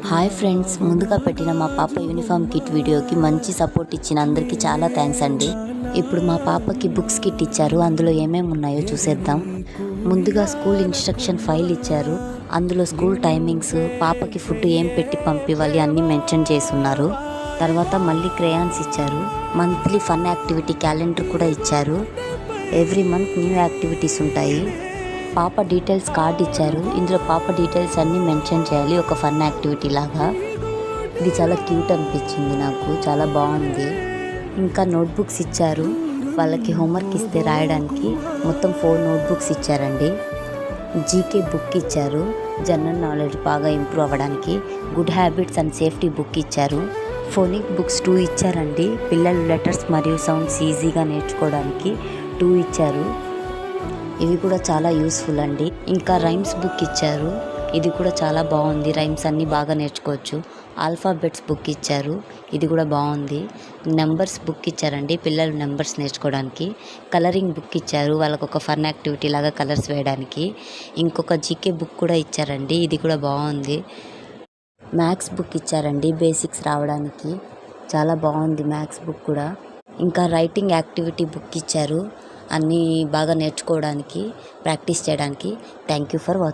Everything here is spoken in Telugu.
హాయ్ ఫ్రెండ్స్, ముందుగా పెట్టిన మా పాప యూనిఫామ్ కిట్ వీడియోకి మంచి సపోర్ట్ ఇచ్చిన అందరికీ చాలా థ్యాంక్స్ అండి. ఇప్పుడు మా పాపకి బుక్స్ కిట్ ఇచ్చారు. అందులో ఏమేమి ఉన్నాయో చూసేద్దాం. ముందుగా స్కూల్ ఇన్స్ట్రక్షన్ ఫైల్ ఇచ్చారు. అందులో స్కూల్ టైమింగ్స్, పాపకి ఫుడ్ ఏం పెట్టి పంపివ్వాలి అన్నీ మెన్షన్ చేస్తున్నారు. తర్వాత మళ్ళీ క్రేయాన్స్ ఇచ్చారు. మంత్లీ ఫన్ యాక్టివిటీ క్యాలెండర్ కూడా ఇచ్చారు. ఎవ్రీ మంత్ న్యూ యాక్టివిటీస్ ఉంటాయి. పాప డీటెయిల్స్ కార్డ్ ఇచ్చారు. ఇందులో పాప డీటెయిల్స్ అన్నీ మెన్షన్ చేయాలి, ఒక ఫన్ యాక్టివిటీ లాగా. ఇది చాలా క్యూట్ అనిపించింది నాకు, చాలా బాగుంది. ఇంకా నోట్బుక్స్ ఇచ్చారు. వాళ్ళకి హోంవర్క్ ఇస్తే రాయడానికి మొత్తం 4 నోట్బుక్స్ ఇచ్చారండి. జీకే బుక్ ఇచ్చారు, జనరల్ నాలెడ్జ్ బాగా ఇంప్రూవ్ అవ్వడానికి. Good habits and safety book ఇచ్చారు. ఫోనిక్ బుక్స్ 2 ఇచ్చారండి. పిల్లలు లెటర్స్ మరియు సౌండ్స్ ఈజీగా నేర్చుకోవడానికి 2 ఇచ్చారు. ఇవి కూడా చాలా యూస్ఫుల్ అండి. ఇంకా రైమ్స్ బుక్ ఇచ్చారు. ఇది కూడా చాలా బాగుంది, రైమ్స్ అన్నీ బాగా నేర్చుకోవచ్చు. ఆల్ఫాబెట్స్ బుక్ ఇచ్చారు, ఇది కూడా బాగుంది. నెంబర్స్ బుక్ ఇచ్చారండి, పిల్లలు నెంబర్స్ నేర్చుకోవడానికి. కలరింగ్ బుక్ ఇచ్చారు, వాళ్ళకు ఒక ఫన్ యాక్టివిటీ లాగా కలర్స్ వేయడానికి. ఇంకొక జీకే బుక్ కూడా ఇచ్చారండి, ఇది కూడా బాగుంది. మ్యాథ్స్ బుక్ ఇచ్చారండి, బేసిక్స్ రావడానికి. చాలా బాగుంది మ్యాథ్స్ బుక్ కూడా. ఇంకా రైటింగ్ యాక్టివిటీ బుక్ ఇచ్చారు, అన్నీ బాగా నేర్చుకోవడానికి, ప్రాక్టీస్ చేయడానికి. Thank you for watching.